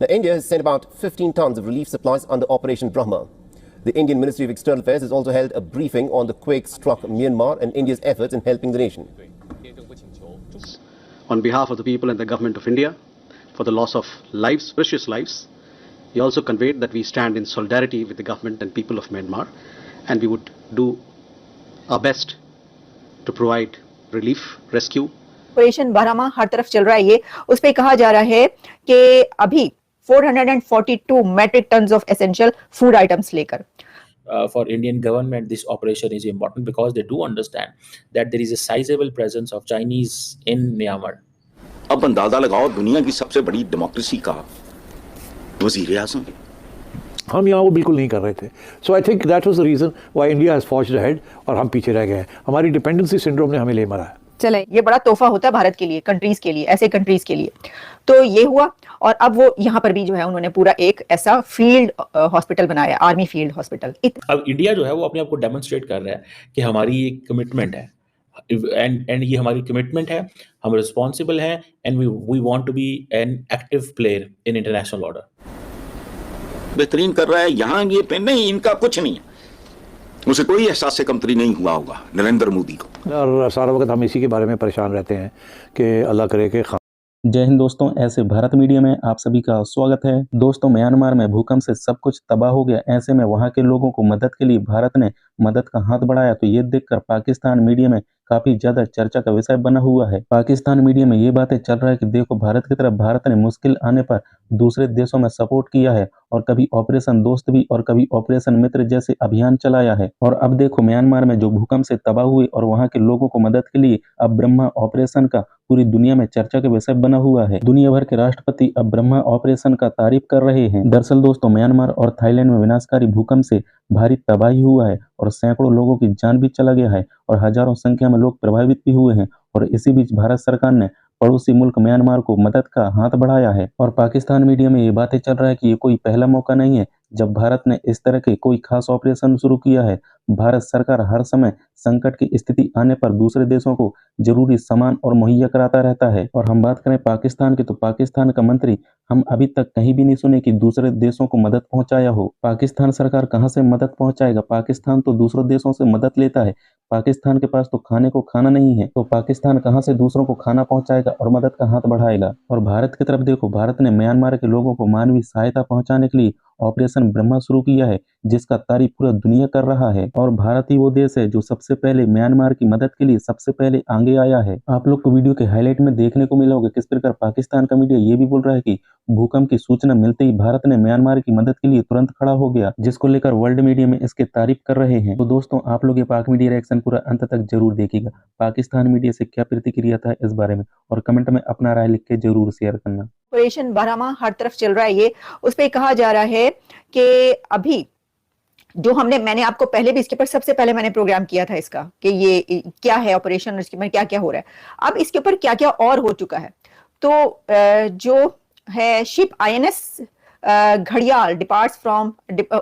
Now, India has sent about 15 tons of relief supplies under Operation Brahma. The Indian Ministry of External Affairs has also held a briefing on the quake-struck Myanmar and India's efforts in helping the nation. On behalf of the people and the government of India, for the loss of lives, precious lives, he also conveyed that we stand in solidarity with the government and people of Myanmar, and we would do our best to provide relief, rescue. Operation Brahma हर तरफ चल रहा है, ये उस पे कहा जा रहा है कि अभी 442 metric tons of essential food items लेकर. For Indian government, this operation is important because they do understand that there is a sizable presence of Chinese in Myanmar. अब अंदाजा लगाओ, दुनिया की सबसे बड़ी डेमोक्रेसी का वजीर आज़म हम यहाँ वो बिल्कुल नहीं कर रहे थे. So I think that was the reason why India has forged ahead और हम पीछे रह गए हैं. हमारी डिपेंडेंसी सिंड्रोम ने हमें ले मारा है. चले, ये बड़ा तोहफा होता है भारत के लिए, कंट्रीज के लिए, ऐसे कंट्रीज के लिए. तो ये हुआ, और अब वो यहाँ पर भी जो है उन्होंने पूरा एक ऐसा फील्ड हॉस्पिटल बनाया, आर्मी फील्ड हॉस्पिटल. अब इंडिया जो है वो अपने आप को डेमोन्स्ट्रेट कर रहा है कि हमारी एक कमिटमेंट है, एंड ये हमारी कमिटमेंट है, हम रिस्पॉन्सिबल हैं, and we want to be an active player in international order. बेहतरीन कर रहा है. यहाँ ये पे नहीं, इनका कुछ नहीं है, उसे कोई एहसास से कमतरी नहीं हुआ होगा नरेंद्र मोदी को. और सारा वक्त हम इसी के बारे में परेशान रहते हैं कि अल्लाह करे कि जय हिंद दोस्तों, ऐसे भारत मीडिया में आप सभी का स्वागत है. दोस्तों, म्यांमार में भूकंप से सब कुछ तबाह हो गया. ऐसे में वहां के लोगों को मदद के लिए भारत ने मदद का हाथ बढ़ाया, तो ये देखकर पाकिस्तान मीडिया में काफी ज्यादा चर्चा का विषय बना हुआ है. पाकिस्तान मीडिया में ये बातें चल रहा है कि देखो, भारत की तरफ भारत ने मुश्किल आने पर दूसरे देशों में सपोर्ट किया है, और कभी ऑपरेशन दोस्त भी और कभी ऑपरेशन मित्र जैसे अभियान चलाया है. और अब देखो, म्यांमार में जो भूकंप से तबाह हुए और वहां के लोगों को मदद के लिए अब ब्रह्मा ऑपरेशन का पूरी दुनिया में चर्चा का विषय बना हुआ है. दुनिया भर के राष्ट्रपति अब ब्रह्मा ऑपरेशन का तारीफ कर रहे हैं. दरअसल दोस्तों, म्यांमार और थाईलैंड में विनाशकारी भूकंप से भारी तबाही हुआ है और सैकड़ों लोगों की जान भी चला गया है और हजारों संख्या में लोग प्रभावित भी हुए हैं. और इसी बीच भारत सरकार ने पड़ोसी मुल्क म्यांमार को मदद का हाथ बढ़ाया है. और पाकिस्तान मीडिया में ये बातें चल रहा है कि ये कोई पहला मौका नहीं है जब भारत ने इस तरह के कोई खास ऑपरेशन शुरू किया है. भारत सरकार हर समय संकट की स्थिति आने पर दूसरे देशों को जरूरी सामान और मुहैया कराता रहता है. और हम बात करें पाकिस्तान की, तो पाकिस्तान का मंत्री हम अभी तक कहीं भी नहीं सुने कि दूसरे देशों को मदद पहुंचाया हो. पाकिस्तान सरकार कहां से मदद पहुंचाएगा? पाकिस्तान तो दूसरों देशों से मदद लेता है. पाकिस्तान के पास तो खाने को खाना नहीं है, तो पाकिस्तान कहां से दूसरों को खाना पहुंचाएगा और मदद का हाथ बढ़ाएगा? और भारत की तरफ देखो, भारत ने म्यांमार के लोगों को मानवीय सहायता पहुंचाने के लिए ऑपरेशन ब्रह्मा शुरू किया है, जिसका तारीफ पूरा दुनिया कर रहा है. और भारत ही वो देश है जो सबसे पहले म्यांमार की मदद के लिए सबसे पहले आगे आया है. आप लोग को वीडियो के हाईलाइट में देखने को मिला होगा किस प्रकार पाकिस्तान का मीडिया ये भी बोल रहा है कि भूकंप की सूचना मिलते ही भारत ने म्यांमार की मदद के लिए तुरंत खड़ा हो गया, जिसको लेकर वर्ल्ड मीडिया में इसके तारीफ कर रहे हैं. तो दोस्तों, आप लोग ये पाक मीडिया रिएक्शन पूरा अंत तक जरूर देखिएगा. पाकिस्तान मीडिया से क्या प्रतिक्रिया था इस बारे में, और कमेंट में अपना राय लिख के जरूर शेयर करना. ऑपरेशन ब्रह्मा हर तरफ चल रहा है, ये उस पे कहा जा रहा है कि अभी जो मैंने आपको पहले भी इसके ऊपर सबसे पहले मैंने प्रोग्राम किया था इसका कि ये क्या है ऑपरेशन, इसके में क्या क्या हो रहा है. अब इसके ऊपर क्या क्या और हो चुका है. तो जो है शिप INS घड़ियाल डिपार्ट्स फ्रॉम,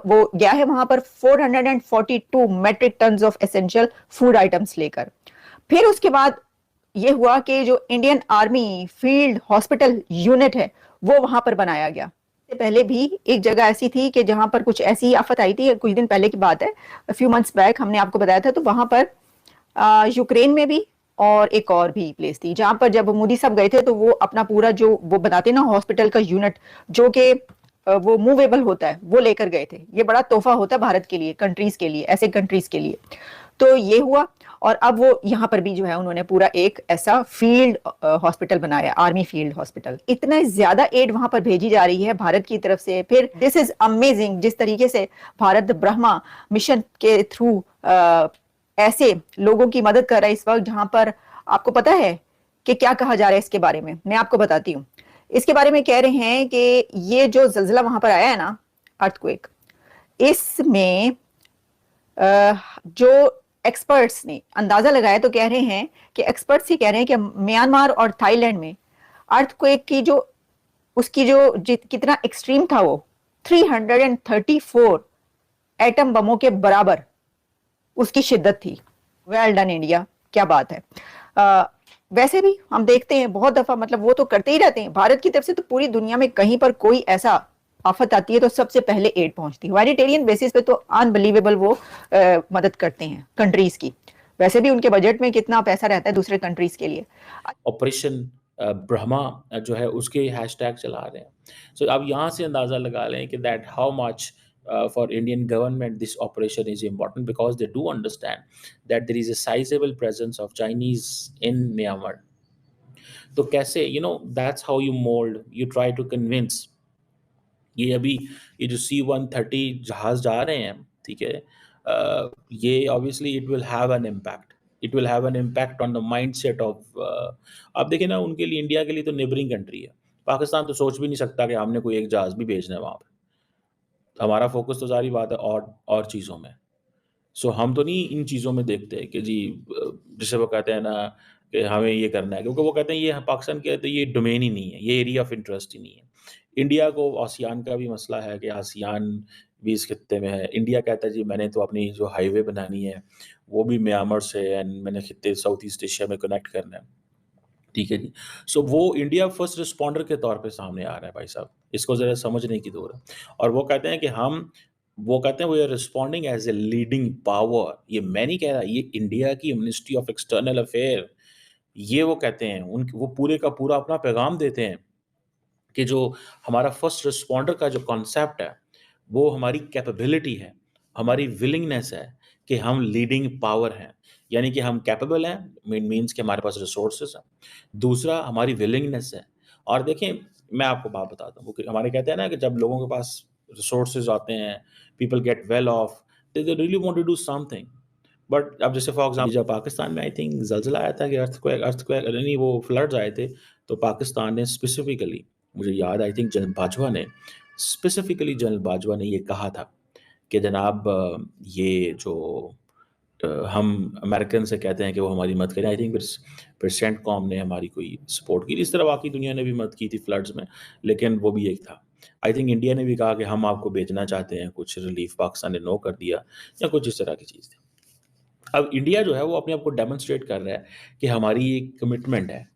वो गया है वहां पर 442 metric tons of essential food items लेकर. फिर उसके बाद ये हुआ कि जो Indian army field hospital unit है वो वहां पर बनाया गया. पहले भी एक जगह ऐसी थी कि जहां पर कुछ ऐसी आफत आई थी, कुछ दिन पहले की बात है, फ्यू मंथ्स बैक हमने आपको बताया था. तो वहां पर यूक्रेन में भी और एक और भी प्लेस थी जहां पर जब मोदी साहब गए थे तो वो अपना पूरा जो वो बनाते ना हॉस्पिटल का यूनिट जो कि वो मूवेबल होता है वो लेकर गए थे. ये बड़ा तोहफा होता है भारत के लिए, कंट्रीज के लिए, ऐसे कंट्रीज के लिए. तो ये हुआ, और अब वो यहाँ पर भी जो है उन्होंने पूरा एक ऐसा फील्ड हॉस्पिटल बनाया, आर्मी फील्ड हॉस्पिटल. इतना ज्यादा एड वहां पर भेजी जा रही है भारत की तरफ से. फिर दिस इज अमेजिंग जिस तरीके से भारत ब्रह्मा मिशन के थ्रू ऐसे लोगों की मदद कर रहा है इस वक्त, जहां पर आपको पता है कि क्या कहा जा रहा है इसके बारे में. मैं आपको बताती हूँ. इसके बारे में कह रहे हैं कि ये जो जलजिला वहां पर आया है ना, अर्थक्वेक, इसमें जो एक्सपर्ट्स ने अंदाजा लगाया तो कह रहे हैं कि एक्सपर्ट्स ही कह रहे हैं कि म्यांमार और थाईलैंड में अर्थक्वेक की जो उसकी जो कितना एक्सट्रीम था वो 334 एटम बमों के बराबर उसकी शिद्दत थी. वेल डन इंडिया, क्या बात है. वैसे भी हम देखते हैं बहुत दफा, मतलब वो तो करते ही रहते हैं भारत की तरफ से, तो पूरी दुनिया में कहीं पर कोई ऐसा आफत आती है तो सबसे पहले एड पहुंचती है। ह्यूमैनिटेरियन बेसिस पे तो अनबिलीवेबल वो मदद करते हैं कंट्रीज की। वैसे भी उनके बजट में कितना पैसा रहता है दूसरे कंट्रीज के लिए। ऑपरेशन ब्रह्मा जो है उसके हैशटैग चला रहे हैं। सो अब यहाँ से अंदाज़ा लगा लें कि that how much for Indian government this operation is important, because they do understand that there is a sizeable presence of Chinese in Myanmar. तो कैसे that's how you mould, you try to convince. ये जो C-130 जहाज जा रहे हैं, ठीक है, ये obviously it will have an impact, it will have an impact on the mind set of. आप देखिए ना, उनके लिए, इंडिया के लिए तो नेबरिंग कंट्री है। पाकिस्तान तो सोच भी नहीं सकता कि हमने कोई एक जहाज भी भेजना है वहाँ पे। हमारा फोकस तो सारी बात है और चीज़ों में। सो हम तो नहीं इन चीज़ों में देखते कि जी जैसे वो कहते हैं ना कि हमें ये करना है, क्योंकि वो कहते हैं ये पाकिस्तान के तो ये डोमेन ही नहीं है, ये एरिया ऑफ इंटरेस्ट ही नहीं है। इंडिया को आसियान का भी मसला है कि आसियान भी इस खित्ते में है। इंडिया कहता है जी मैंने तो अपनी जो हाईवे बनानी है वो भी म्यांमार से, एंड मैंने खित्ते साउथ ईस्ट एशिया में कनेक्ट करना है, ठीक है जी। सो वो इंडिया फर्स्ट रिस्पॉन्डर के तौर पे सामने आ रहा है भाई साहब, इसको ज़रा समझने की दौर है। और वो कहते हैं कि वो कहते हैं we are responding as a leading power. ये मैं नहीं कह रहा, ये इंडिया की मिनिस्ट्री ऑफ एक्सटर्नल अफेयर, ये वो कहते हैं, वो पूरे का पूरा अपना पैगाम देते हैं कि जो हमारा फर्स्ट रिस्पॉन्डर का जो कॉन्सेप्ट है वो हमारी कैपेबिलिटी है, हमारी विलिंगनेस है कि हम लीडिंग पावर हैं, यानी कि हम कैपेबल हैं, मीन्स कि हमारे पास रिसोर्सेज हैं। दूसरा हमारी विलिंगनेस है। और देखें, मैं आपको बात बताता हूँ, हमारे कहते हैं ना कि जब लोगों के पास रिसोर्सेज आते हैं, people get well off, they really want to do something. But अब जैसे फॉर एग्जाम्पल जब पाकिस्तान में आई थिंक जलजिला आया था कि अर्थक्वेक नहीं, वो फ्लड्स आए थे, तो पाकिस्तान ने स्पेसिफिकली, मुझे याद आई थिंक जनरल बाजवा ने ये कहा था कि जनाब ये जो हम अमेरिकन से कहते हैं कि वो हमारी मदद करें। आई थिंक फिर सेंटकॉम ने हमारी कोई सपोर्ट की, इस तरह बाकी दुनिया ने भी मदद की थी फ्लड्स में, लेकिन वो भी एक था। आई थिंक इंडिया ने भी कहा कि हम आपको भेजना चाहते हैं कुछ रिलीफ, पाकिस्तान ने नो कर दिया, या कुछ इस तरह की चीज़ थी। अब इंडिया जो है वो अपने आप को डेमोन्स्ट्रेट कर रहा है कि हमारी एक कमिटमेंट है,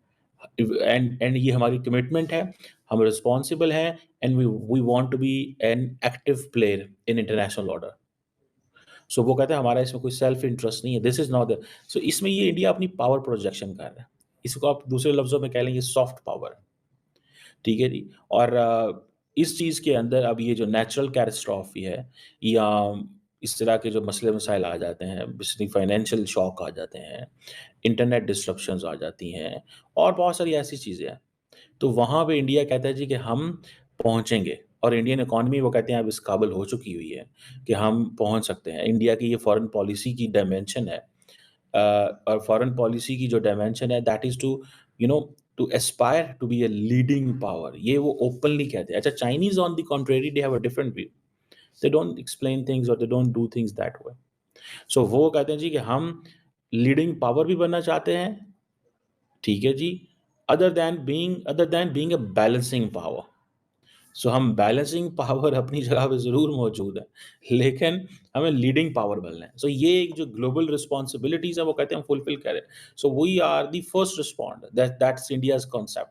एंड ये हमारी कमिटमेंट है, हम रिस्पॉन्सिबल हैं, and we want to be an active player in international order. So वो कहते हैं हमारा इसमें कोई सेल्फ इंटरेस्ट नहीं है, दिस इज नॉट द। सो इसमें ये इंडिया अपनी पावर प्रोजेक्शन कर रहा है, इसको आप दूसरे लफ्जों में कह लेंगे सॉफ्ट पावर, ठीक है जी। और इस चीज़ के अंदर अब ये जो नेचुरल कैटास्ट्रॉफी है, या इस तरह के जो मसले मसाइल आ जाते हैं, बेसिकली फाइनेंशियल शॉक आ जाते हैं, इंटरनेट डिस्ट्रप्शंस आ जाती हैं, और बहुत सारी ऐसी चीज़ें हैं, तो वहाँ पे इंडिया कहता है जी कि हम पहुँचेंगे। और इंडियन इकॉनमी वो कहते हैं अब इस काबिल हो चुकी हुई है कि हम पहुँच सकते हैं। इंडिया की ये फॉरेन पॉलिसी की डायमेंशन है, और फॉरेन पॉलिसी की जो डायमेंशन है that is to you know to aspire to be a leading power, ये वो ओपनली कहते हैं। अच्छा, Chinese on the contrary they have a different view, they don't explain things और they don't do things that way. So वो कहते हैं जी कि हम लीडिंग पावर भी बनना चाहते हैं, ठीक है जी, other than being a balancing power. So हम बैलेंसिंग पावर अपनी जगह पे ज़रूर मौजूद है, लेकिन हमें लीडिंग पावर बनना है। सो ये एक जो ग्लोबल रिस्पॉन्सिबिलिटीज़ है वो कहते हैं हम फुलफिल करें। So we are the first responder, that's India's concept.